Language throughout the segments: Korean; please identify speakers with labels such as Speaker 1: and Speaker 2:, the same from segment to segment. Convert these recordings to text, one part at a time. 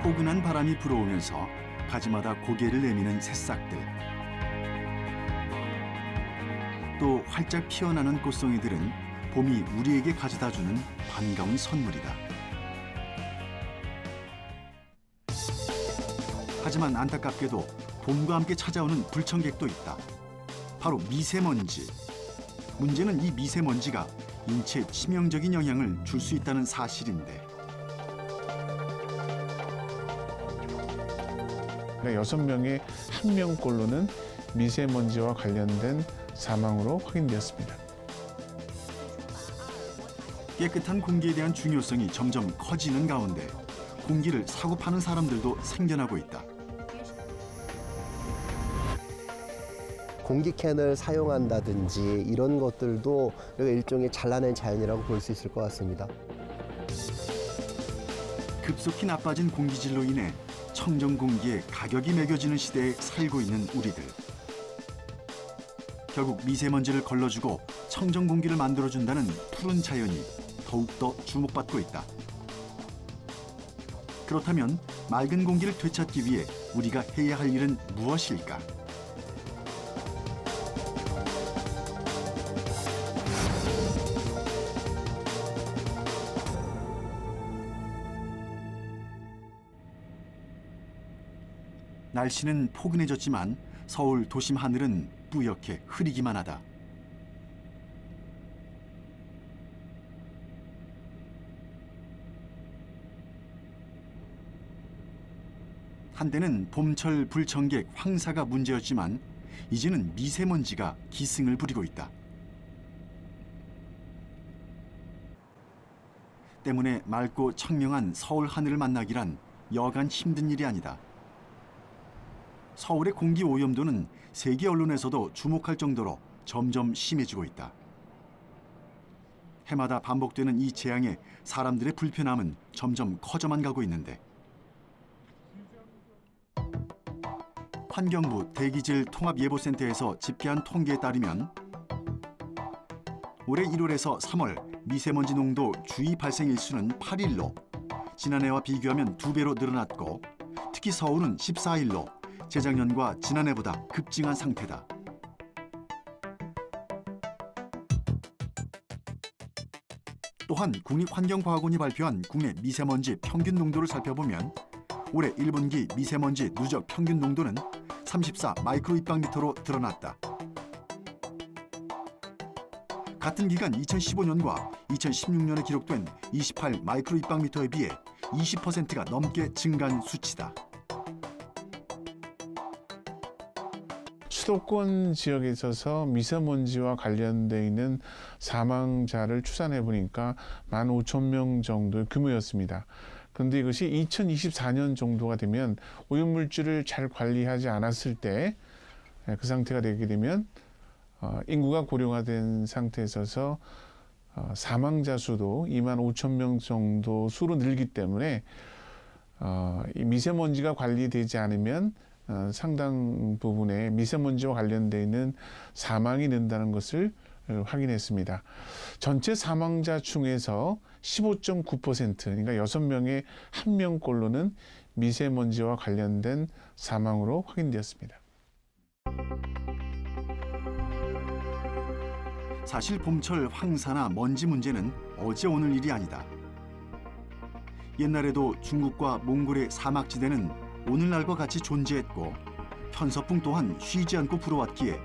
Speaker 1: 포근한 바람이 불어오면서 가지마다 고개를 내미는 새싹들. 또 활짝 피어나는 꽃송이들은 봄이 우리에게 가져다주는 반가운 선물이다. 하지만 안타깝게도 봄과 함께 찾아오는 불청객도 있다. 바로 미세먼지. 문제는 이 미세먼지가 인체에 치명적인 영향을 줄 수 있다는 사실인데.
Speaker 2: 그러니까 6명의 1명꼴로는 미세먼지와 관련된 사망으로 확인되었습니다.
Speaker 1: 깨끗한 공기에 대한 중요성이 점점 커지는 가운데 공기를 사고 파는 사람들도 생겨나고 있다.
Speaker 3: 공기캔을 사용한다든지 이런 것들도 일종의 잘라낸 자연이라고 볼 수 있을 것 같습니다.
Speaker 1: 급속히 나빠진 공기질로 인해 청정 공기에 가격이 매겨지는 시대에 살고 있는 우리들. 결국 미세먼지를 걸러주고 청정 공기를 만들어준다는 푸른 자연이 더욱더 주목받고 있다. 그렇다면 맑은 공기를 되찾기 위해 우리가 해야 할 일은 무엇일까? 날씨는 포근해졌지만 서울 도심 하늘은 뿌옇게 흐리기만 하다. 한때는 봄철 불청객 황사가 문제였지만 이제는 미세먼지가 기승을 부리고 있다. 때문에 맑고 청명한 서울 하늘을 만나기란 여간 힘든 일이 아니다. 서울의 공기 오염도는 세계 언론에서도 주목할 정도로 점점 심해지고 있다. 해마다 반복되는 이 재앙에 사람들의 불편함은 점점 커져만 가고 있는데, 환경부 대기질 통합예보센터에서 집계한 통계에 따르면 올해 1월에서 3월 미세먼지 농도 주의 발생 일수는 8일로 지난해와 비교하면 2배로 늘어났고, 특히 서울은 14일로 재작년과 지난해보다 급증한 상태다. 또한 국립환경과학원이 발표한 국내 미세먼지 평균 농도를 살펴보면 올해 1분기 미세먼지 누적 평균 농도는 34 마이크로입방미터로 드러났다. 같은 기간 2015년과 2016년에 기록된 28 마이크로입방미터에 비해 20%가 넘게 증가한 수치다.
Speaker 2: 수도권 지역에 있어서 미세먼지와 관련돼 있는 사망자를 추산해 보니까 15,000명 정도의 규모였습니다. 그런데 이것이 2024년 정도가 되면 오염물질을 잘 관리하지 않았을 때 그 상태가 되게 되면 인구가 고령화된 상태에 있어서 사망자 수도 25,000명 정도 수로 늘기 때문에 이 미세먼지가 관리되지 않으면 상당 부분의 미세먼지와 관련되어 있는 사망이 는다는 것을 확인했습니다. 전체 사망자 중에서 15.9%, 그러니까 6명의 1명꼴로는 미세먼지와 관련된 사망으로 확인되었습니다.
Speaker 1: 사실 봄철 황사나 먼지 문제는 어제 오늘 일이 아니다. 옛날에도 중국과 몽골의 사막지대는 오늘날과 같이 존재했고 편서풍 또한 쉬지 않고 불어왔기에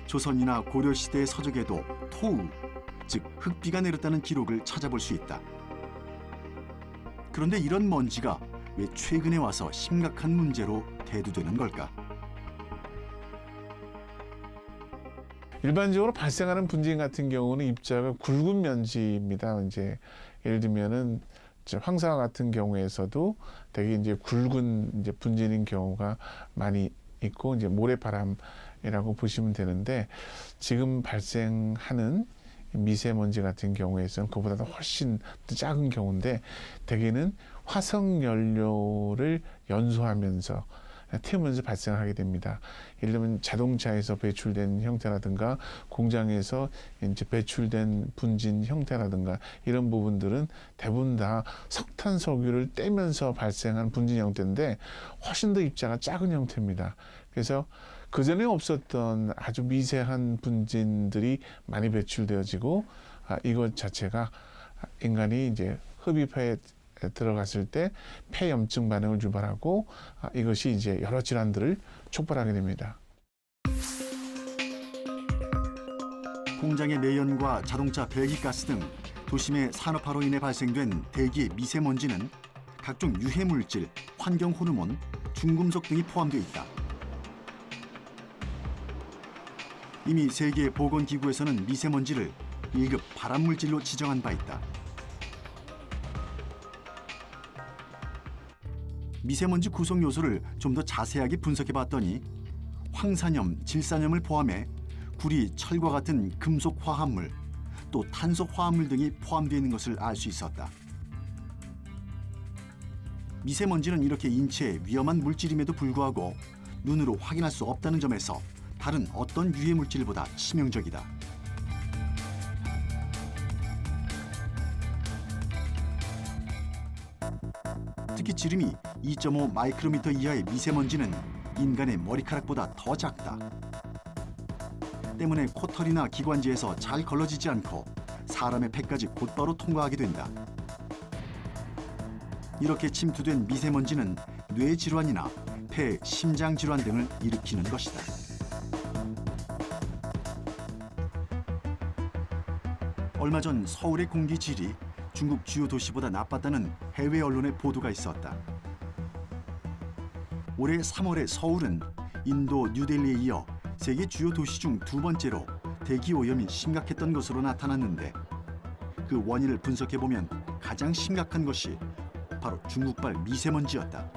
Speaker 1: 조선이나 고려시대의 서적에도 토우, 즉 흙비가 내렸다는 기록을 찾아볼 수 있다. 그런데 이런 먼지가 왜 최근에 와서 심각한 문제로 대두되는 걸까?
Speaker 2: 일반적으로 발생하는 분진 같은 경우는 입자가 굵은 면지입니다. 이제 예를 들면은 황사 같은 경우에서도 되게 이제 굵은 이제 분진인 경우가 많이 있고 이제 모래바람이라고 보시면 되는데, 지금 발생하는 미세먼지 같은 경우에서는 그보다 훨씬 더 작은 경우인데, 대개는 화석 연료를 연소하면서 튀으면서 발생하게 됩니다. 예를 들면 자동차에서 배출된 형태라든가 공장에서 이제 배출된 분진 형태라든가 이런 부분들은 대부분 다 석탄 석유를 떼면서 발생한 분진 형태인데 훨씬 더 입자가 작은 형태입니다. 그래서 그전에 없었던 아주 미세한 분진들이 많이 배출되어지고 이것 자체가 인간이 이제 흡입해 들어갔을 때 폐염증 반응을 유발하고 이것이 이제 여러 질환들을 촉발하게 됩니다.
Speaker 1: 공장의 매연과 자동차 배기가스 등 도심의 산업화로 인해 발생된 대기의 미세먼지는 각종 유해물질, 환경 호르몬, 중금속 등이 포함되어 있다. 이미 세계 보건기구에서는 미세먼지를 1급 발암물질로 지정한 바 있다. 미세먼지 구성 요소를 좀 더 자세하게 분석해 봤더니 황산염, 질산염을 포함해 구리, 철과 같은 금속 화합물, 또 탄소 화합물 등이 포함되어 있는 것을 알 수 있었다. 미세먼지는 이렇게 인체에 위험한 물질임에도 불구하고 눈으로 확인할 수 없다는 점에서 다른 어떤 유해 물질보다 치명적이다. 특히 지름이 2.5 마이크로미터 이하의 미세먼지는 인간의 머리카락보다 더 작다. 때문에 코털이나 기관지에서 잘 걸러지지 않고 사람의 폐까지 곧바로 통과하게 된다. 이렇게 침투된 미세먼지는 뇌 질환이나 폐, 심장 질환 등을 일으키는 것이다. 얼마 전 서울의 공기 질이 중국 주요 도시보다 나빴다는 해외 언론의 보도가 있었다. 올해 3월에 서울은 인도 뉴델리에 이어 세계 주요 도시 중 두 번째로 대기 오염이 심각했던 것으로 나타났는데 그 원인을 분석해보면 가장 심각한 것이 바로 중국발 미세먼지였다.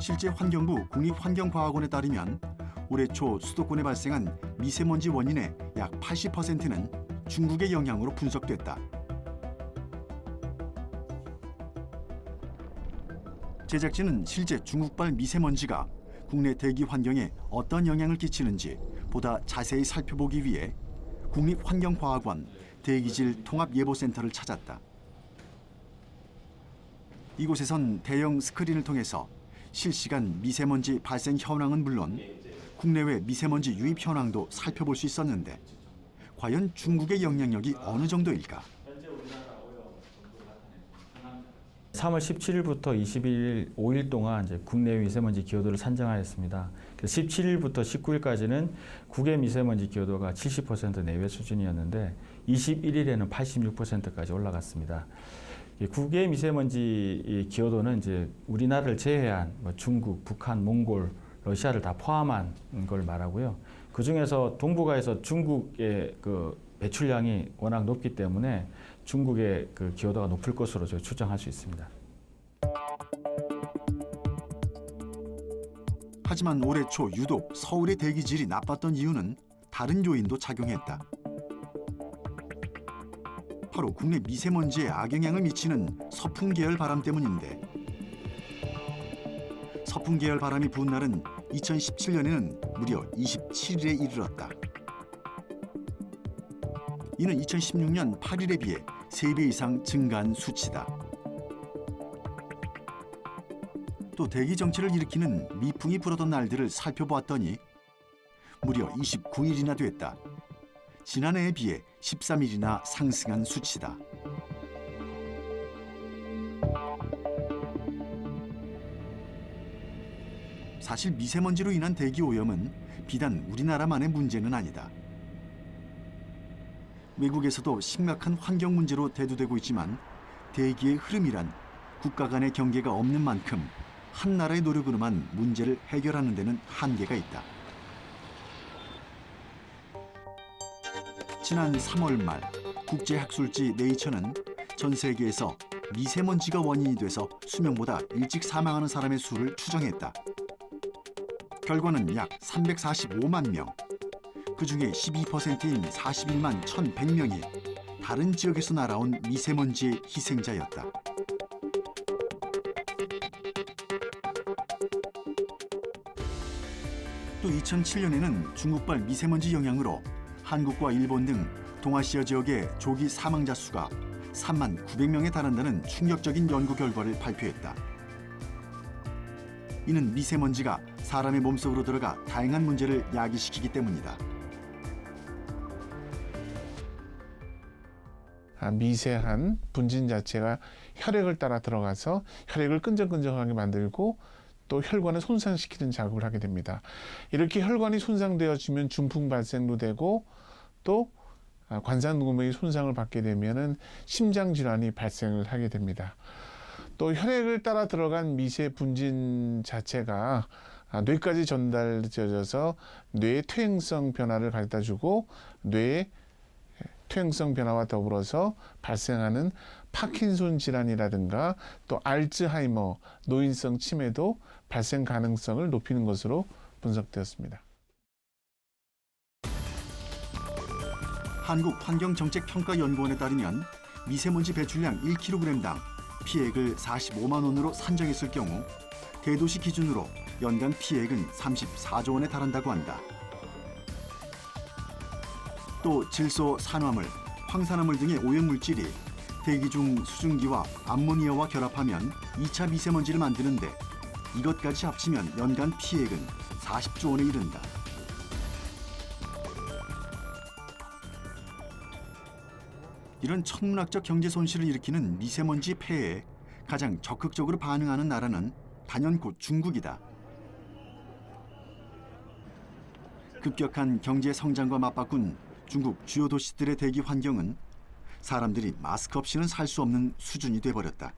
Speaker 1: 실제 환경부 국립환경과학원에 따르면 올해 초 수도권에 발생한 미세먼지 원인의 약 80%는 중국의 영향으로 분석됐다. 제작진은 실제 중국발 미세먼지가 국내 대기 환경에 어떤 영향을 끼치는지 보다 자세히 살펴보기 위해 국립환경과학원 대기질 통합예보센터를 찾았다. 이곳에선 대형 스크린을 통해서 실시간 미세먼지 발생 현황은 물론 국내외 미세먼지 유입 현황도 살펴볼 수 있었는데 과연 중국의 영향력이 어느 정도일까?
Speaker 4: 3월 17일부터 21일 5일 동안 이제 국내 미세먼지 기여도를 산정하였습니다. 17일부터 19일까지는 국외 미세먼지 기여도가 70% 내외 수준이었는데 21일에는 86%까지 올라갔습니다. 국외 미세먼지 기여도는 이제 우리나라를 제외한 중국, 북한, 몽골, 러시아를 다 포함한 걸 말하고요. 그 중에서 동북아에서 중국의 그 배출량이 워낙 높기 때문에 중국의 그 기여도가 높을 것으로 추정할 수 있습니다.
Speaker 1: 하지만 올해 초 유독 서울의 대기질이 나빴던 이유는 다른 요인도 작용했다. 바로 국내 미세먼지에 악영향을 미치는 서풍 계열 바람 때문인데 서풍 계열 바람이 부은 날은 2017년에는 무려 27일에 이르렀다. 이는 2016년 8일에 비해 3배 이상 증가한 수치다. 또 대기 정체를 일으키는 미풍이 불었던 날들을 살펴보았더니 무려 29일이나 됐다. 지난해에 비해 13일이나 상승한 수치다. 사실 미세먼지로 인한 대기 오염은 비단 우리나라만의 문제는 아니다. 외국에서도 심각한 환경 문제로 대두되고 있지만 대기의 흐름이란 국가 간의 경계가 없는 만큼 한 나라의 노력으로만 문제를 해결하는 데는 한계가 있다. 지난 3월 말 국제학술지 네이처는 전 세계에서 미세먼지가 원인이 돼서 수명보다 일찍 사망하는 사람의 수를 추정했다. 결과는 약 345만 명, 그중에 12%인 41만 1,100명이 다른 지역에서 날아온 미세먼지의 희생자였다. 또 2007년에는 중국발 미세먼지 영향으로 한국과 일본 등 동아시아 지역의 조기 사망자 수가 3만 900명에 달한다는 충격적인 연구 결과를 발표했다. 이는 미세먼지가 사람의 몸속으로 들어가 다양한 문제를 야기시키기 때문이다.
Speaker 2: 미세한 분진 자체가 혈액을 따라 들어가서 혈액을 끈적끈적하게 만들고 또 혈관을 손상시키는 작업을 하게 됩니다. 이렇게 혈관이 손상되어지면 중풍 발생도 되고 또 관상동맥이 손상을 받게 되면은 심장 질환이 발생을 하게 됩니다. 또 혈액을 따라 들어간 미세 분진 자체가 뇌까지 전달되어져서 뇌의 퇴행성 변화를 가져다주고 뇌의 퇴행성 변화와 더불어서 발생하는 파킨손 질환이라든가 또 알츠하이머, 노인성 치매도 발생 가능성을 높이는 것으로 분석되었습니다.
Speaker 1: 한국환경정책평가연구원에 따르면 미세먼지 배출량 1kg당 피해액을 45만 원으로 산정했을 경우 대도시 기준으로 연간 피해액은 34조 원에 달한다고 한다. 또 질소, 산화물, 황산화물 등의 오염물질이 대기 중 수증기와 암모니아와 결합하면 2차 미세먼지를 만드는데 이것까지 합치면 연간 피해액은 40조 원에 이른다. 이런 천문학적 경제 손실을 일으키는 미세먼지 폐해에 가장 적극적으로 반응하는 나라는 단연코 중국이다. 급격한 경제 성장과 맞바꾼 중국 주요 도시들의 대기 환경은 사람들이 마스크 없이는 살 수 없는 수준이 돼버렸다.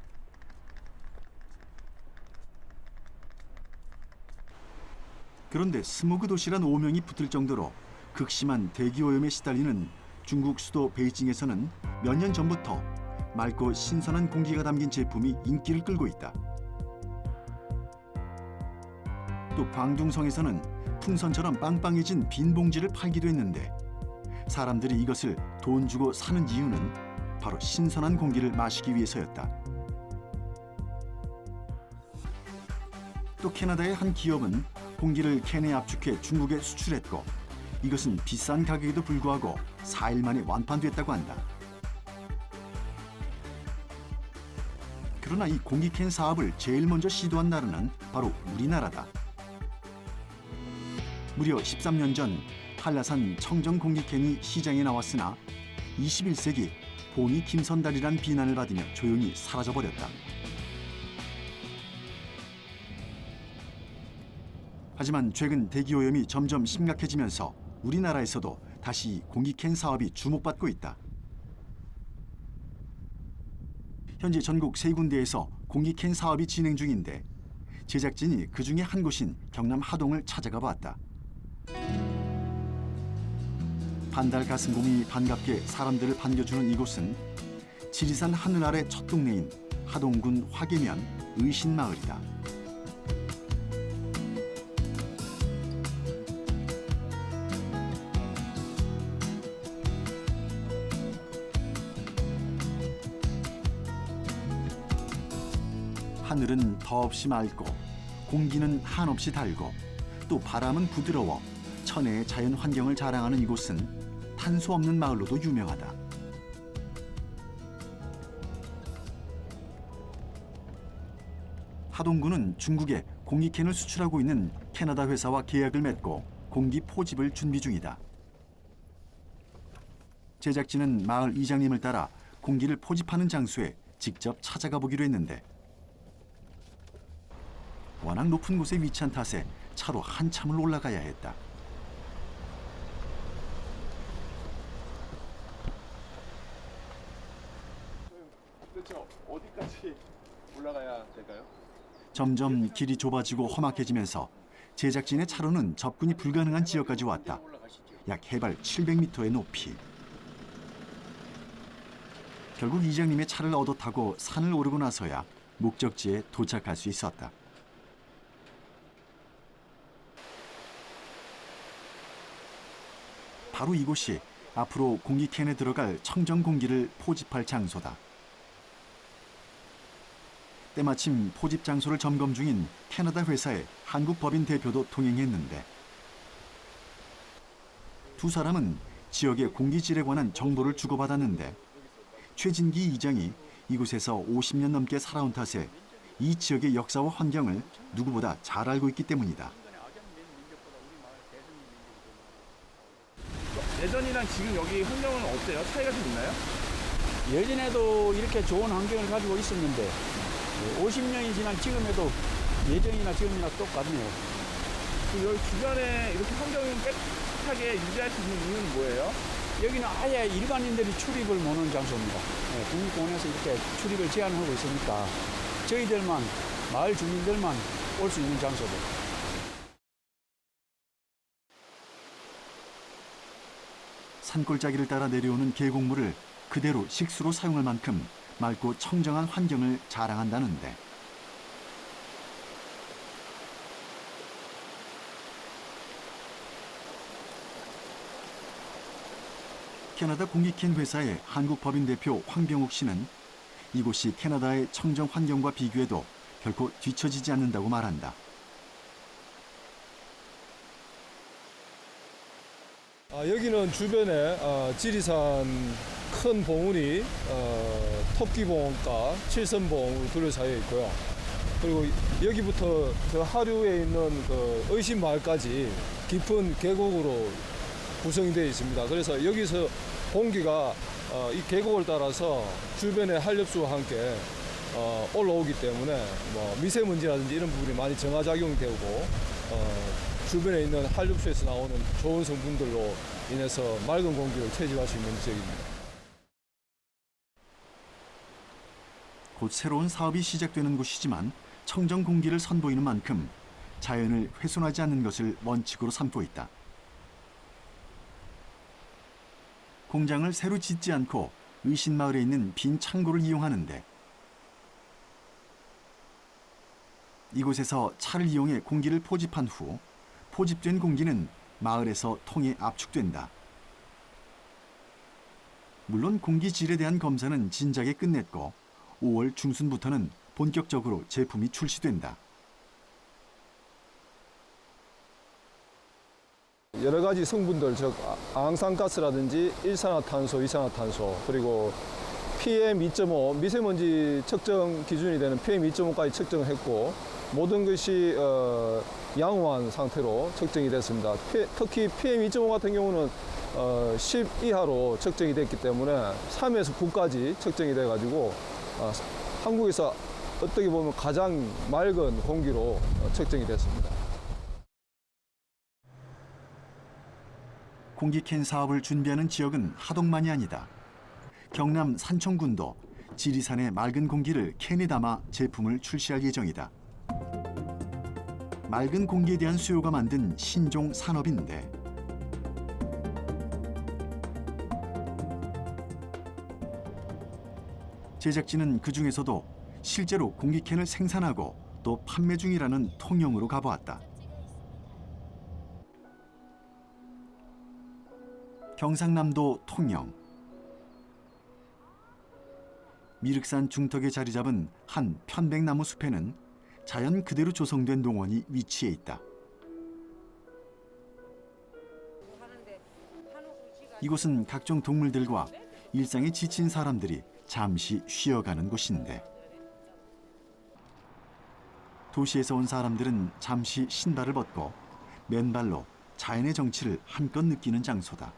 Speaker 1: 그런데 스모그 도시란 오명이 붙을 정도로 극심한 대기 오염에 시달리는 중국 수도 베이징에서는 몇 년 전부터 맑고 신선한 공기가 담긴 제품이 인기를 끌고 있다. 또 광둥성에서는 풍선처럼 빵빵해진 빈 봉지를 팔기도 했는데 사람들이 이것을 돈 주고 사는 이유는 바로 신선한 공기를 마시기 위해서였다. 또 캐나다의 한 기업은 공기를 캔에 압축해 중국에 수출했고 이것은 비싼 가격에도 불구하고 4일 만에 완판됐다고 한다. 그러나 이 공기캔 사업을 제일 먼저 시도한 나라는 바로 우리나라다. 무려 13년 전 한라산 청정 공기캔이 시장에 나왔으나 21세기 봄이 김선달이란 비난을 받으며 조용히 사라져버렸다. 하지만 최근 대기오염이 점점 심각해지면서 우리나라에서도 다시 공기캔 사업이 주목받고 있다. 현재 전국 3군데에서 공기캔 사업이 진행 중인데 제작진이 그 중에 한 곳인 경남 하동을 찾아가 봤다. 반달 가슴곰이 반갑게 사람들을 반겨주는 이곳은 지리산 하늘 아래 첫 동네인 하동군 화계면 의신마을이다. 하늘은 더없이 맑고 공기는 한없이 달고 또 바람은 부드러워 천혜의 자연 환경을 자랑하는 이곳은 탄소 없는 마을로도 유명하다. 하동군은 중국에 공기캔을 수출하고 있는 캐나다 회사와 계약을 맺고 공기 포집을 준비 중이다. 제작진은 마을 이장님을 따라 공기를 포집하는 장소에 직접 찾아가 보기로 했는데 워낙 높은 곳에 위치한 탓에 차로 한참을 올라가야 했다.
Speaker 5: 도대체 어디까지 올라가야 될까요?
Speaker 1: 점점 길이 좁아지고 험악해지면서 제작진의 차로는 접근이 불가능한 지역까지 왔다. 약 해발 700m의 높이. 결국 이장님의 차를 얻어 타고 산을 오르고 나서야 목적지에 도착할 수 있었다. 바로 이곳이 앞으로 공기캔에 들어갈 청정 공기를 포집할 장소다. 때마침 포집 장소를 점검 중인 캐나다 회사의 한국 법인 대표도 동행했는데 두 사람은 지역의 공기질에 관한 정보를 주고받았는데 최진기 이장이 이곳에서 50년 넘게 살아온 탓에 이 지역의 역사와 환경을 누구보다 잘 알고 있기 때문이다.
Speaker 5: 예전이랑 지금 여기 환경은 어때요? 차이가 좀 있나요?
Speaker 6: 예전에도 이렇게 좋은 환경을 가지고 있었는데 50년이 지난 지금에도 예전이나 지금이나 똑같네요.
Speaker 5: 여기 주변에 이렇게 환경을 깨끗하게 유지할 수 있는 이유는 뭐예요?
Speaker 6: 여기는 아예 일반인들이 출입을 못하는 장소입니다. 국립공원에서 이렇게 출입을 제한하고 있으니까 저희들만, 마을 주민들만 올 수 있는 장소죠.
Speaker 1: 산골짜기를 따라 내려오는 계곡물을 그대로 식수로 사용할 만큼 맑고 청정한 환경을 자랑한다는데 캐나다 공기캔 회사의 한국 법인 대표 황병욱 씨는 이곳이 캐나다의 청정 환경과 비교해도 결코 뒤처지지 않는다고 말한다.
Speaker 7: 여기는 주변에 지리산 큰 봉우리, 토끼봉과 칠선봉으로 둘러싸여 있고요. 그리고 여기부터 저 하류에 있는 그 의심마을까지 깊은 계곡으로 구성이 되어 있습니다. 그래서 여기서 공기가 이 계곡을 따라서 주변의 한렵수와 함께 올라오기 때문에 뭐 미세먼지라든지 이런 부분이 많이 정화작용이 되고 주변에 있는 한렵수에서 나오는 좋은 성분들로 인해서 맑은 공기를 채집할 수 있는 지역입니다.
Speaker 1: 곧 새로운 사업이 시작되는 곳이지만 청정 공기를 선보이는 만큼 자연을 훼손하지 않는 것을 원칙으로 삼고 있다. 공장을 새로 짓지 않고 의신마을에 있는 빈 창고를 이용하는데 이곳에서 차를 이용해 공기를 포집한 후 포집된 공기는 마을에서 통에 압축된다. 물론 공기질에 대한 검사는 진작에 끝냈고 5월 중순부터는 본격적으로 제품이 출시된다.
Speaker 7: 여러 가지 성분들, 즉 항산가스라든지 일산화탄소, 이산화탄소, 그리고 PM 2.5 미세먼지 측정 기준이 되는 PM 2.5까지 측정을 했고 모든 것이 양호한 상태로 측정이 됐습니다. 특히 PM 2.5 같은 경우는 10 이하로 측정이 됐기 때문에 3에서 9까지 측정이 돼가지고 한국에서 어떻게 보면 가장 맑은 공기로 측정이 됐습니다.
Speaker 1: 공기캔 사업을 준비하는 지역은 하동만이 아니다. 경남 산청군도 지리산의 맑은 공기를 캔에 담아 제품을 출시할 예정이다. 맑은 공기에 대한 수요가 만든 신종 산업인데 제작진은 그중에서도 실제로 공기캔을 생산하고 또 판매 중이라는 통영으로 가보았다. 경상남도 통영. 미륵산 중턱에 자리 잡은 한 편백나무 숲에는 자연 그대로 조성된 농원이 위치해 있다. 이곳은 각종 동물들과 일상에 지친 사람들이 잠시 쉬어가는 곳인데 도시에서 온 사람들은 잠시 신발을 벗고 맨발로 자연의 정취를 한껏 느끼는 장소다.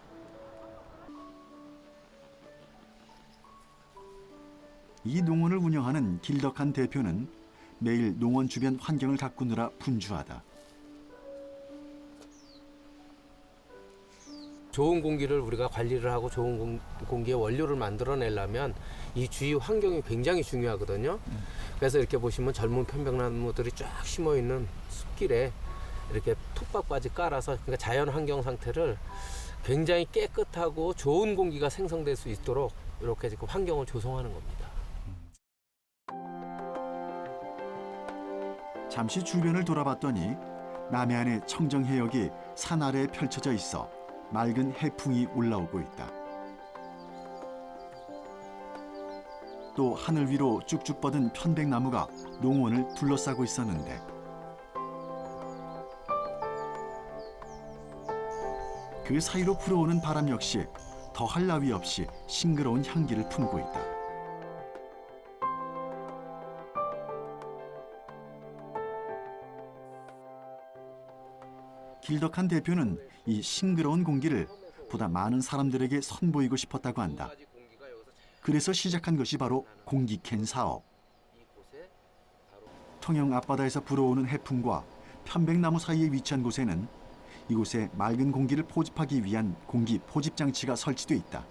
Speaker 1: 이 농원을 운영하는 길덕한 대표는 매일 농원 주변 환경을 가꾸느라 분주하다.
Speaker 8: 좋은 공기를 우리가 관리를 하고 좋은 공기의 원료를 만들어내려면 이 주위 환경이 굉장히 중요하거든요. 그래서 이렇게 보시면 젊은 편백나무들이 쫙 심어있는 숲길에 이렇게 톱밥까지 깔아서 그러니까 자연 환경 상태를 굉장히 깨끗하고 좋은 공기가 생성될 수 있도록 이렇게 지금 환경을 조성하는 겁니다.
Speaker 1: 잠시 주변을 돌아봤더니 남해안의 청정 해역이 산 아래에 펼쳐져 있어 맑은 해풍이 올라오고 있다. 또 하늘 위로 쭉쭉 뻗은 편백나무가 농원을 둘러싸고 있었는데 그 사이로 불어오는 바람 역시 더할 나위 없이 싱그러운 향기를 품고 있다. 길덕한 대표는 이 싱그러운 공기를 보다 많은 사람들에게 선보이고 싶었다고 한다. 그래서 시작한 것이 바로 공기캔 사업. 통영 앞바다에서 불어오는 해풍과 편백나무 사이에 위치한 곳에는 이곳에 맑은 공기를 포집하기 위한 공기 포집 장치가 설치돼 있다.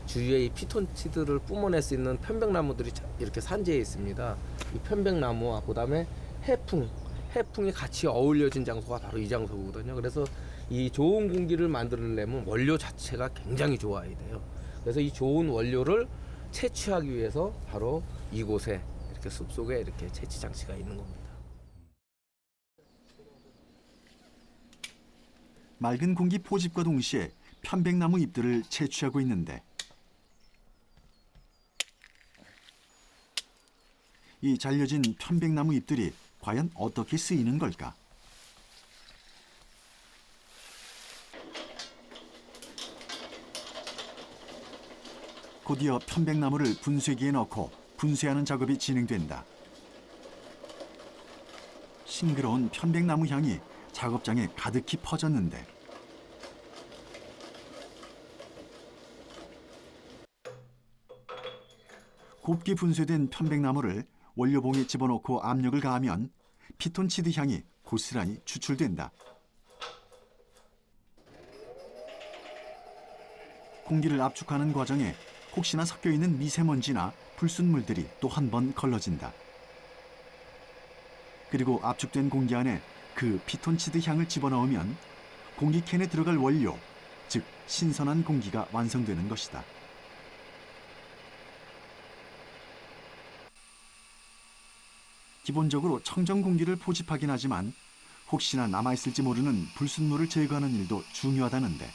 Speaker 8: 주위에 이 피톤치드를 뿜어낼 수 있는 편백나무들이 이렇게 산재해 있습니다. 이 편백나무와 그다음에 해풍이 같이 어울려진 장소가 바로 이 장소거든요. 그래서 이 좋은 공기를 만들려면 원료 자체가 굉장히 좋아야 돼요. 그래서 이 좋은 원료를 채취하기 위해서 바로 이곳에 이렇게 숲속에 이렇게 채취 장치가 있는 겁니다.
Speaker 1: 맑은 공기 포집과 동시에 편백나무 잎들을 채취하고 있는데 이 잘려진 편백나무 잎들이 과연 어떻게 쓰이는 걸까? 곧이어 편백나무를 분쇄기에 넣고 분쇄하는 작업이 진행된다. 싱그러운 편백나무 향이 작업장에 가득히 퍼졌는데 곱게 분쇄된 편백나무를 원료봉에 집어넣고 압력을 가하면 피톤치드 향이 고스란히 추출된다. 공기를 압축하는 과정에 혹시나 섞여있는 미세먼지나 불순물들이 또 한 번 걸러진다. 그리고 압축된 공기 안에 그 피톤치드 향을 집어넣으면 공기캔에 들어갈 원료, 즉 신선한 공기가 완성되는 것이다. 기본적으로 청정 공기를 포집하긴 하지만 혹시나 남아있을지 모르는 불순물을 제거하는 일도 중요하다는데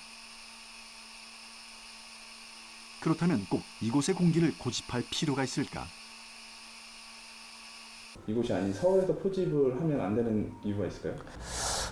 Speaker 1: 그렇다면 꼭 이곳의 공기를 고집할 필요가 있을까?
Speaker 5: 이곳이 아닌 서울에서 포집을 하면 안 되는 이유가 있을까요?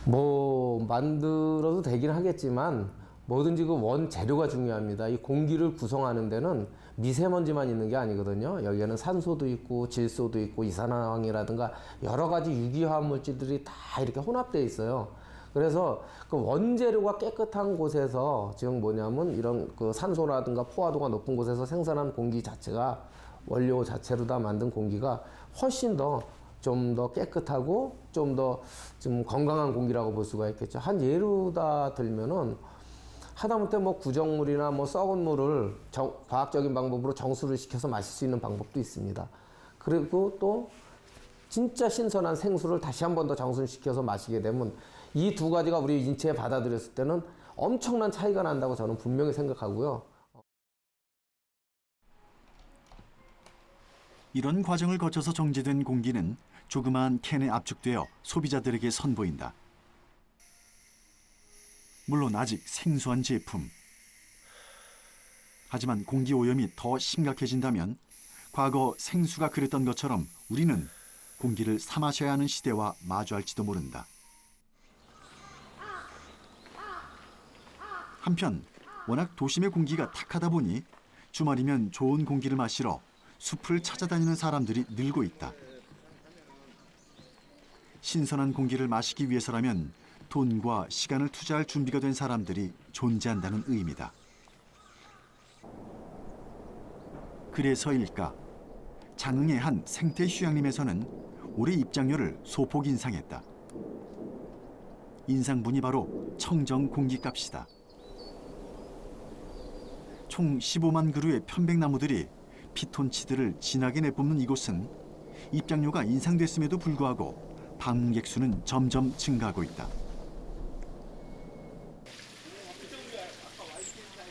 Speaker 8: 뭐 만들어도 되긴 하겠지만 뭐든지 그 원재료가 중요합니다. 이 공기를 구성하는 데는 미세먼지만 있는 게 아니거든요. 여기에는 산소도 있고 질소도 있고 이산화황이라든가 여러 가지 유기화학 물질들이 다 이렇게 혼합되어 있어요. 그래서 그 원재료가 깨끗한 곳에서 지금 뭐냐면 이런 그 산소라든가 포화도가 높은 곳에서 생산한 공기 자체가 원료 자체로 다 만든 공기가 훨씬 더 좀 더 깨끗하고 좀 더 좀 건강한 공기라고 볼 수가 있겠죠. 한 예로다 들면은 하다못해 뭐 구정물이나 뭐 썩은 물을 과학적인 방법으로 정수를 시켜서 마실 수 있는 방법도 있습니다. 그리고 또 진짜 신선한 생수를 다시 한 번 더 정수시켜서 마시게 되면 이 두 가지가 우리 인체에 받아들였을 때는 엄청난 차이가 난다고 저는 분명히 생각하고요.
Speaker 1: 이런 과정을 거쳐서 정제된 공기는 조그마한 캔에 압축되어 소비자들에게 선보인다. 물론 아직 생소한 제품. 하지만 공기 오염이 더 심각해진다면 과거 생수가 그랬던 것처럼 우리는 공기를 사 마셔야 하는 시대와 마주할지도 모른다. 한편 워낙 도심의 공기가 탁하다 보니 주말이면 좋은 공기를 마시러 숲을 찾아다니는 사람들이 늘고 있다. 신선한 공기를 마시기 위해서라면 돈과 시간을 투자할 준비가 된 사람들이 존재한다는 의미다. 그래서일까? 장흥의 한 생태 휴양림에서는 올해 입장료를 소폭 인상했다. 인상분이 바로 청정 공기값이다. 총 15만 그루의 편백나무들이 피톤치드를 진하게 내뿜는 이곳은 입장료가 인상됐음에도 불구하고 방문객 수는 점점 증가하고 있다.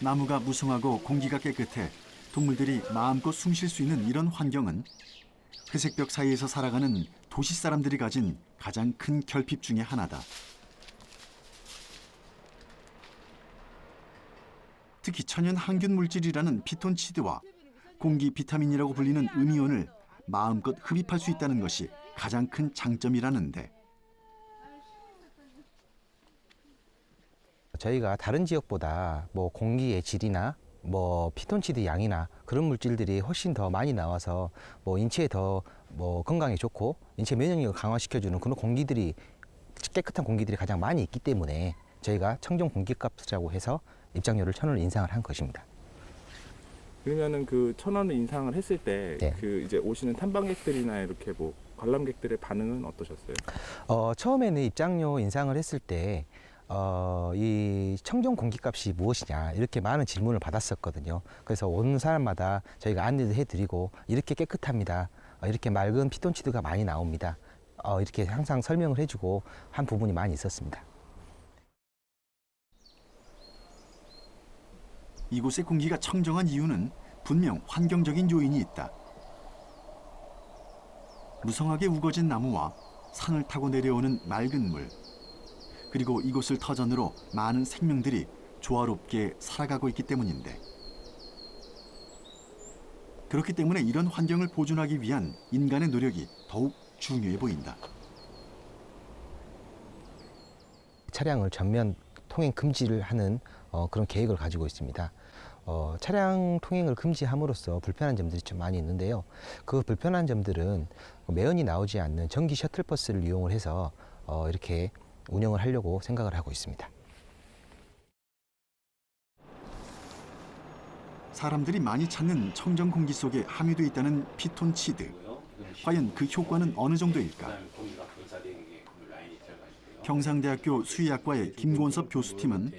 Speaker 1: 나무가 무성하고 공기가 깨끗해 동물들이 마음껏 숨 쉴 수 있는 이런 환경은 회색벽 사이에서 살아가는 도시 사람들이 가진 가장 큰 결핍 중에 하나다. 특히 천연 항균 물질이라는 피톤치드와 공기 비타민이라고 불리는 음이온을 마음껏 흡입할 수 있다는 것이 가장 큰 장점이라는데
Speaker 9: 저희가 다른 지역보다 뭐 공기의 질이나 뭐 피톤치드 양이나 그런 물질들이 훨씬 더 많이 나와서 뭐 인체에 더 뭐 건강에 좋고 인체 면역력을 강화시켜주는 그런 공기들이 깨끗한 공기들이 가장 많이 있기 때문에 저희가 청정 공기값이라고 해서 입장료를 1,000원을 인상을 한 것입니다.
Speaker 5: 그러면은 그 1,000원을 인상을 했을 때
Speaker 9: 네.
Speaker 5: 그 이제 오시는 탐방객들이나 이렇게 뭐 관람객들의 반응은 어떠셨어요?
Speaker 9: 처음에는 입장료 인상을 했을 때 이 청정 공기값이 무엇이냐 이렇게 많은 질문을 받았었거든요. 그래서 오는 사람마다 저희가 안내도 해드리고 이렇게 깨끗합니다. 이렇게 맑은 피톤치드가 많이 나옵니다. 이렇게 항상 설명을 해주고 한 부분이 많이 있었습니다.
Speaker 1: 이곳의 공기가 청정한 이유는 분명 환경적인 요인이 있다. 무성하게 우거진 나무와 산을 타고 내려오는 맑은 물, 그리고 이곳을 터전으로 많은 생명들이 조화롭게 살아가고 있기 때문인데 그렇기 때문에 이런 환경을 보존하기 위한 인간의 노력이 더욱 중요해 보인다.
Speaker 9: 차량을 전면 통행 금지를 하는 그런 계획을 가지고 있습니다. 차량 통행을 금지함으로써 불편한 점들이 좀 많이 있는데요. 그 불편한 점들은 매연이 나오지 않는 전기 셔틀버스를 이용을 해서 이렇게 운영을 하려고 생각을 하고 있습니다.
Speaker 1: 사람들이 많이 찾는 청정 공기 속에 함유돼 있다는 피톤치드. 과연 그 효과는 어느 정도일까? 경상대학교 수의학과의 김곤섭 교수팀은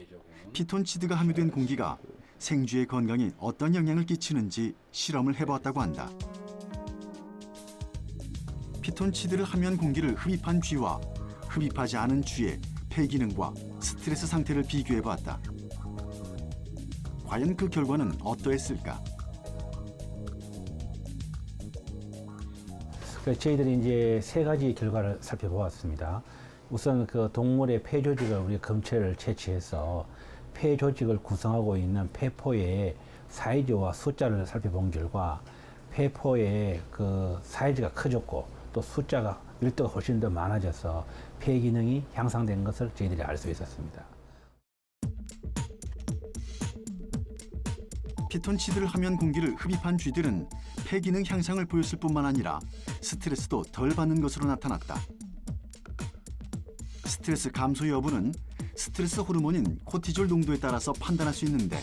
Speaker 1: 피톤치드가 함유된 공기가 생쥐의 건강에 어떤 영향을 끼치는지 실험을 해보았다고 한다. 피톤치드를 함유한 공기를 흡입한 쥐와 흡입하지 않은 쥐의 폐 기능과 스트레스 상태를 비교해보았다. 과연 그 결과는 어떠했을까?
Speaker 10: 저희들이 이제 3가지 결과를 살펴보았습니다. 우선 그 동물의 폐 조직을 우리 검체를 채취해서 폐 조직을 구성하고 있는 폐포의 사이즈와 숫자를 살펴본 결과 폐포의 그 사이즈가 커졌고 또 숫자가 밀도가 훨씬 더 많아져서 폐 기능이 향상된 것을 저희들이 알 수 있었습니다.
Speaker 1: 피톤치드를 함유한 공기를 흡입한 쥐들은 폐 기능 향상을 보였을 뿐만 아니라 스트레스도 덜 받는 것으로 나타났다. 스트레스 감소 여부는 스트레스 호르몬인 코티졸 농도에 따라서 판단할 수 있는데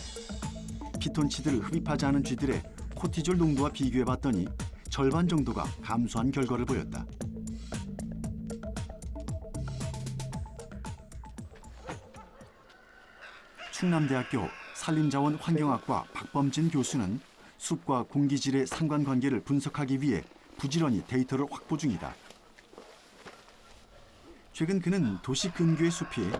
Speaker 1: 피톤치드를 흡입하지 않은 쥐들의 코티졸 농도와 비교해봤더니 절반 정도가 감소한 결과를 보였다. 충남대학교 산림자원 환경학과 박범진 교수는 숲과 공기질의 상관관계를 분석하기 위해 부지런히 데이터를 확보 중이다. 최근 그는 도시 근교의 숲이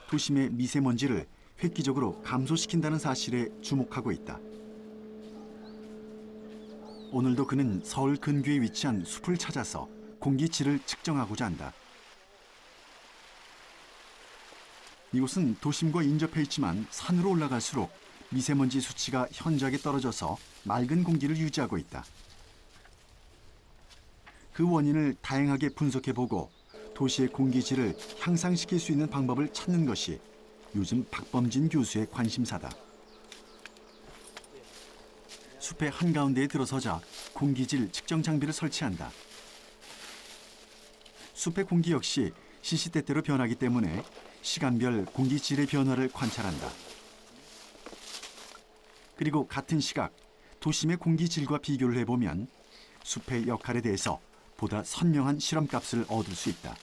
Speaker 1: 도심의 미세먼지를 획기적으로 감소시킨다는 사실에 주목하고 있다. 오늘도 그는 서울 근교에 위치한 숲을 찾아서 공기질을 측정하고자 한다. 이곳은 도심과 인접해 있지만 산으로 올라갈수록 미세먼지 수치가 현저하게 떨어져서 맑은 공기를 유지하고 있다. 그 원인을 다양하게 분석해보고 도시의 공기질을 향상시킬 수 있는 방법을 찾는 것이 요즘 박범진 교수의 관심사다. 숲의 한가운데에 들어서자 공기질 측정 장비를 설치한다. 숲의 공기 역시 시시때때로 변하기 때문에 시간별 공기질의 변화를 관찰한다. 그리고 같은 시각 도심의 공기질과 비교를 해보면 숲의 역할에 대해서 보다 선명한 실험값을 얻을 수 있다.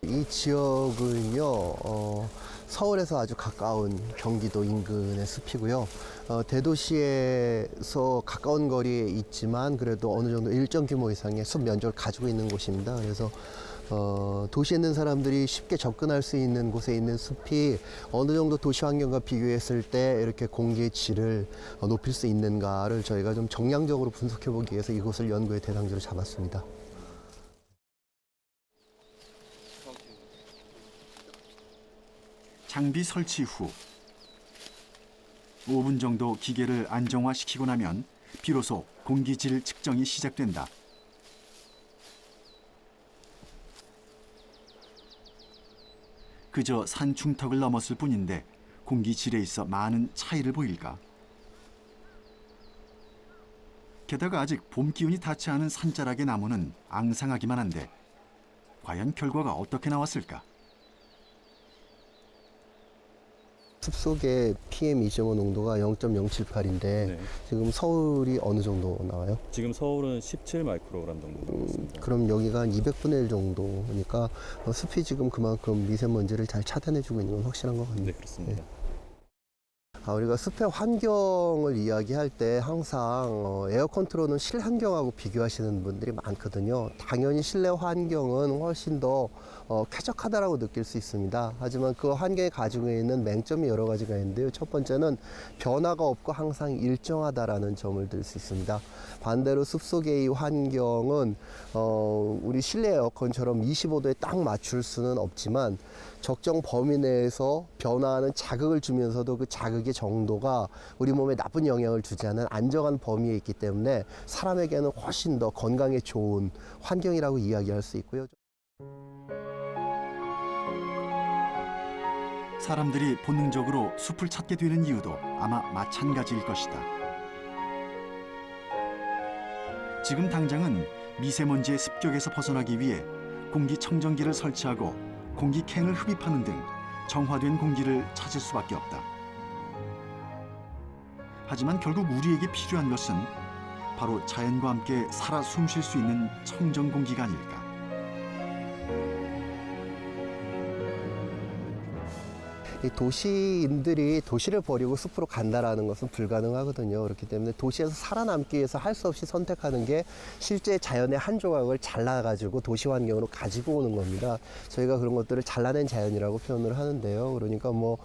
Speaker 3: 이 지역은요, 서울에서 아주 가까운 경기도 인근의 숲이고요. 대도시에서 가까운 거리에 있지만 그래도 어느 정도 일정 규모 이상의 숲 면적을 가지고 있는 곳입니다. 그래서 도시에 있는 사람들이 쉽게 접근할 수 있는 곳에 있는 숲이 어느 정도 도시 환경과 비교했을 때 이렇게 공기의 질을 높일 수 있는가를 저희가 좀 정량적으로 분석해 보기 위해서 이곳을 연구의 대상지로 잡았습니다.
Speaker 1: 장비 설치 후 5분 정도 기계를 안정화시키고 나면 비로소 공기질 측정이 시작된다. 그저 산 중턱을 넘었을 뿐인데 공기질에 있어 많은 차이를 보일까? 게다가 아직 봄 기운이 닿지 않은 산자락의 나무는 앙상하기만 한데 과연 결과가 어떻게 나왔을까?
Speaker 3: 숲속의 PM2.5 농도가 0.078인데
Speaker 11: 네.
Speaker 3: 지금 서울이 어느 정도 나와요?
Speaker 11: 지금 서울은 17 마이크로그램 정도 나왔습니다.
Speaker 3: 그럼 여기가 한 200분의 1 정도니까 숲이 지금 그만큼 미세먼지를 잘 차단해주고 있는 건 확실한 것 같네요.
Speaker 11: 네, 그렇습니다.
Speaker 3: 우리가 숲의 환경을 이야기할 때 항상 에어컨 틀어놓은 실환경하고 비교하시는 분들이 많거든요. 당연히 실내 환경은 훨씬 더 쾌적하다라고 느낄 수 있습니다. 하지만 그 환경이 가지고 있는 맹점이 여러 가지가 있는데요. 첫 번째는 변화가 없고 항상 일정하다라는 점을 들 수 있습니다. 반대로 숲속의 이 환경은 우리 실내 에어컨처럼 25도에 딱 맞출 수는 없지만 적정 범위 내에서 변화하는 자극을 주면서도 그 자극의 정도가 우리 몸에 나쁜 영향을 주지 않은 안정한 범위에 있기 때문에 사람에게는 훨씬 더 건강에 좋은 환경이라고 이야기할 수 있고요.
Speaker 1: 사람들이 본능적으로 숲을 찾게 되는 이유도 아마 마찬가지일 것이다. 지금 당장은 미세먼지의 습격에서 벗어나기 위해 공기청정기를 설치하고 공기캔을 흡입하는 등 정화된 공기를 찾을 수밖에 없다. 하지만 결국 우리에게 필요한 것은 바로 자연과 함께 살아 숨쉴 수 있는 청정 공기가 아닐까.
Speaker 3: 이 도시인들이 도시를 버리고 숲으로 간다라는 것은 불가능하거든요. 그렇기 때문에 도시에서 살아남기 위해서 할 수 없이 선택하는 게 실제 자연의 한 조각을 잘라가지고 도시 환경으로 가지고 오는 겁니다. 저희가 그런 것들을 잘라낸 자연이라고 표현을 하는데요. 그러니까 뭐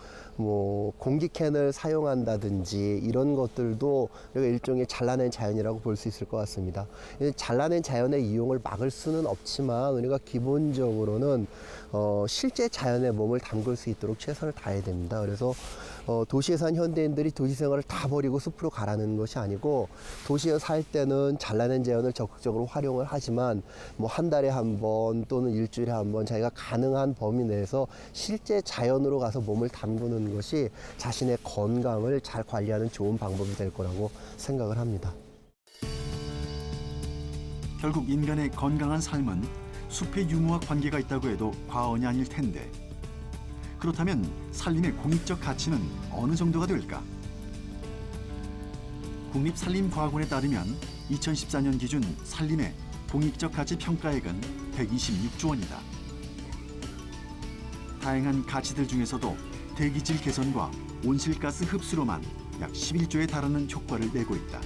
Speaker 3: 공기캔을 사용한다든지 이런 것들도 우리가 일종의 잘라낸 자연이라고 볼 수 있을 것 같습니다. 잘라낸 자연의 이용을 막을 수는 없지만 우리가 기본적으로는 실제 자연의 몸을 담글 수 있도록 최선을 다해야 됩니다. 그래서 도시에 산 현대인들이 도시 생활을 다 버리고 숲으로 가라는 것이 아니고 도시에 살 때는 잘라낸 자연을 적극적으로 활용을 하지만 뭐 한 달에 한 번 또는 일주일에 한 번 자기가 가능한 범위 내에서 실제 자연으로 가서 몸을 담그는 것이 자신의 건강을 잘 관리하는 좋은 방법이 될 거라고 생각을 합니다.
Speaker 1: 결국 인간의 건강한 삶은 숲의 유무와 관계가 있다고 해도 과언이 아닐 텐데 그렇다면 산림의 공익적 가치는 어느 정도가 될까? 국립산림과학원에 따르면 2014년 기준 산림의 공익적 가치 평가액은 126조 원이다. 다양한 가치들 중에서도 대기질 개선과 온실가스 흡수로만 약 11조에 달하는 효과를 내고 있다.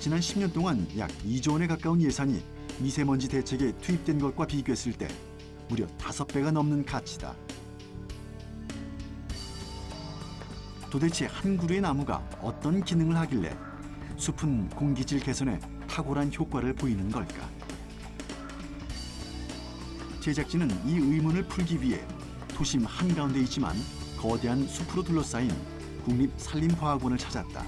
Speaker 1: 지난 10년 동안 약 2조 원에 가까운 예산이 미세먼지 대책에 투입된 것과 비교했을 때 무려 5배가 넘는 가치다. 도대체 한 그루의 나무가 어떤 기능을 하길래 숲은 공기질 개선에 탁월한 효과를 보이는 걸까? 제작진은 이 의문을 풀기 위해 도심 한가운데 있지만 거대한 숲으로 둘러싸인 국립산림과학원을 찾았다.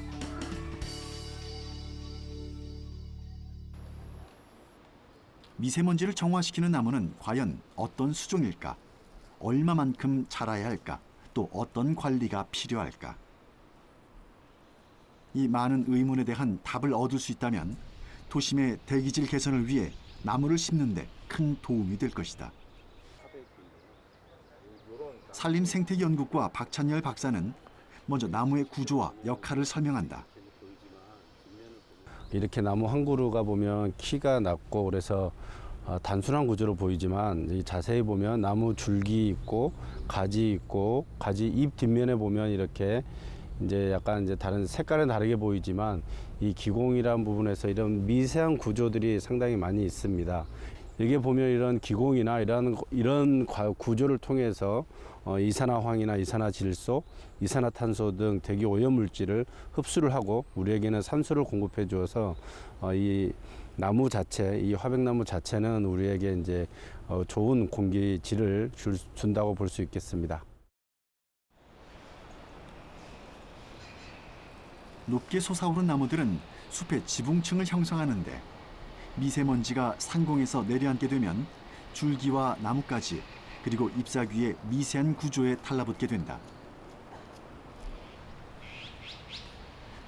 Speaker 1: 미세먼지를 정화시키는 나무는 과연 어떤 수종일까? 얼마만큼 자라야 할까? 또 어떤 관리가 필요할까? 이 많은 의문에 대한 답을 얻을 수 있다면 도심의 대기질 개선을 위해 나무를 심는 데 큰 도움이 될 것이다. 산림생태연구과 박찬열 박사는 먼저 나무의 구조와 역할을 설명한다.
Speaker 12: 이렇게 나무 한 그루가 보면 키가 낮고 그래서 단순한 구조로 보이지만 자세히 보면 나무 줄기 있고 가지 있고 가지 잎 뒷면에 보면 이렇게 이제 약간 이제 다른 색깔은 다르게 보이지만 이 기공이라는 부분에서 이런 미세한 구조들이 상당히 많이 있습니다. 여기에 보면 이런 기공이나 이런 구조를 통해서 이산화황이나 이산화질소, 이산화탄소 등 대기 오염 물질을 흡수를 하고 우리에게는 산소를 공급해 주어서 이 나무 자체, 이 화백나무 자체는 우리에게 이제 좋은 공기질을 준다고 볼 수 있겠습니다.
Speaker 1: 높게 솟아오른 나무들은 숲의 지붕층을 형성하는데 미세먼지가 상공에서 내려앉게 되면 줄기와 나뭇가지 그리고 잎사귀의 미세한 구조에 달라붙게 된다.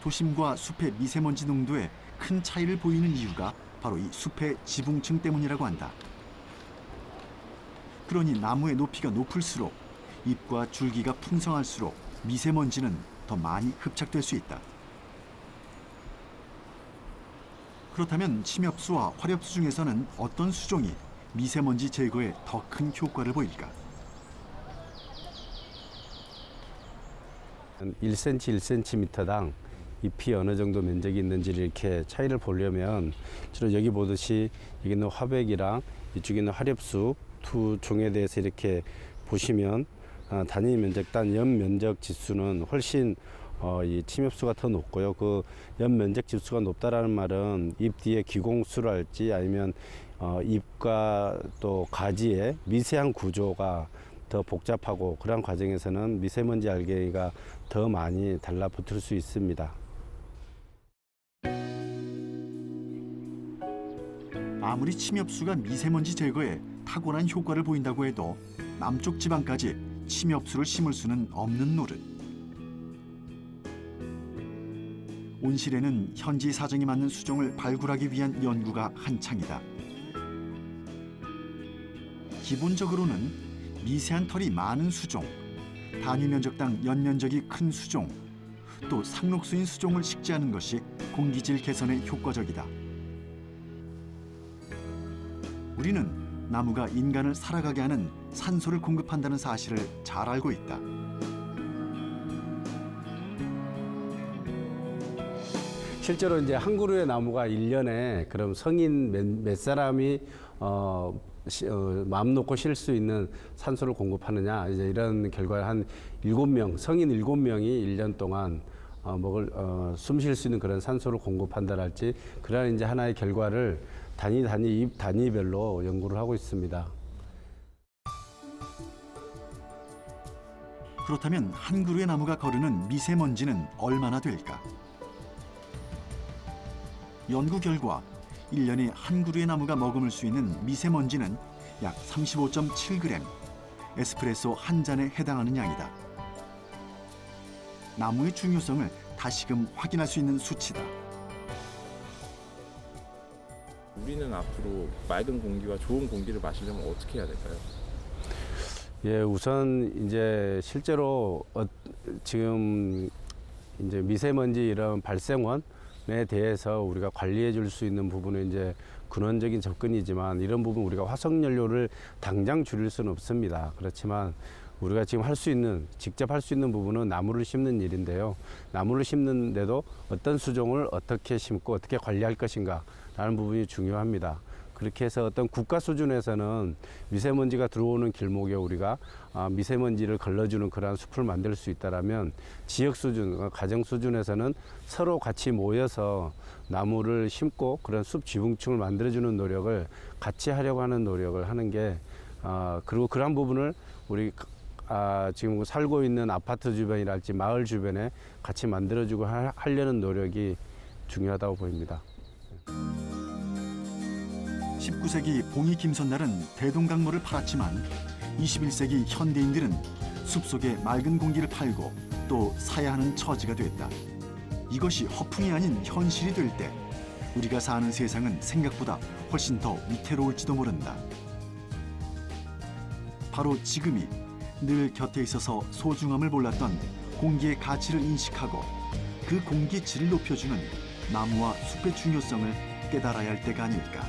Speaker 1: 도심과 숲의 미세먼지 농도에 큰 차이를 보이는 이유가 바로 이 숲의 지붕층 때문이라고 한다. 그러니 나무의 높이가 높을수록 잎과 줄기가 풍성할수록 미세먼지는 더 많이 흡착될 수 있다. 그렇다면 침엽수와 화렵수 중에서는 어떤 수종이 미세먼지 제거에 더 큰 효과를 보일까?
Speaker 12: 1cm, 1cm당 잎이 어느 정도 면적이 있는지를 이렇게 차이를 보려면 주로 여기 보듯이 여기 있는 화백이랑 이쪽에 있는 화렵수 두 종에 대해서 이렇게 보시면 단위 면적, 단 연 면적 지수는 훨씬 이 침엽수가 더 높고요. 그 연 면적 지수가 높다라는 말은 잎 뒤에 기공수랄지 아니면 잎과 또 가지의 미세한 구조가 더 복잡하고 그러한 과정에서는 미세먼지 알갱이가 더 많이 달라붙을 수 있습니다.
Speaker 1: 아무리 침엽수가 미세먼지 제거에 탁월한 효과를 보인다고 해도 남쪽 지방까지 침엽수를 심을 수는 없는 노릇. 온실에는 현지 사정에 맞는 수종을 발굴하기 위한 연구가 한창이다. 기본적으로는 미세한 털이 많은 수종, 단위 면적당 연면적이 큰 수종, 또 상록수인 수종을 식재하는 것이 공기질 개선에 효과적이다. 우리는 나무가 인간을 살아가게 하는 산소를 공급한다는 사실을 잘 알고 있다.
Speaker 12: 실제로 이제 한 그루의 나무가 1년에 그럼 성인 몇 사람이 마음 놓고 쉴 수 있는 산소를 공급하느냐, 이제 이런 결과를 한 7명, 성인 7명이 1년 동안 숨 쉴 수 있는 그런 산소를 공급한다랄지 그러한 이제 하나의 결과를 잎 단위별로 연구를 하고 있습니다.
Speaker 1: 그렇다면 한 그루의 나무가 거르는 미세먼지는 얼마나 될까? 연구 결과 1년에 한 그루의 나무가 머금을 수 있는 미세먼지는 약 35.7g, 에스프레소 한 잔에 해당하는 양이다. 나무의 중요성을 다시금 확인할 수 있는 수치다.
Speaker 5: 우리는 앞으로 맑은 공기와 좋은 공기를 마시려면 어떻게 해야 될까요?
Speaker 12: 예, 우선 이제 실제로 지금 이제 미세먼지 이런 발생원에 대해서 우리가 관리해 줄 수 있는 부분은 이제 근원적인 접근이지만 이런 부분 우리가 화석연료를 당장 줄일 수는 없습니다. 그렇지만 우리가 지금 직접 할 수 있는 부분은 나무를 심는 일인데요. 나무를 심는데도 어떤 수종을 어떻게 심고 어떻게 관리할 것인가 라는 부분이 중요합니다. 그렇게 해서 어떤 국가 수준에서는 미세먼지가 들어오는 길목에 우리가 미세먼지를 걸러주는 그러한 숲을 만들 수 있다면 지역 수준, 가정 수준에서는 서로 같이 모여서 나무를 심고 그런 숲 지붕층을 만들어주는 노력을 같이 하려고 하는 노력을 하는 게 그리고 그러한 부분을 우리 지금 살고 있는 아파트 주변이랄지 마을 주변에 같이 만들어주고 하려는 노력이 중요하다고 보입니다.
Speaker 1: 19세기 봉이 김선날은 대동강물을 팔았지만 21세기 현대인들은 숲속에 맑은 공기를 팔고 또 사야 하는 처지가 됐다. 이것이 허풍이 아닌 현실이 될 때 우리가 사는 세상은 생각보다 훨씬 더 위태로울지도 모른다. 바로 지금이 늘 곁에 있어서 소중함을 몰랐던 공기의 가치를 인식하고 그 공기 질을 높여주는 나무와 숲의 중요성을 깨달아야 할 때가 아닐까.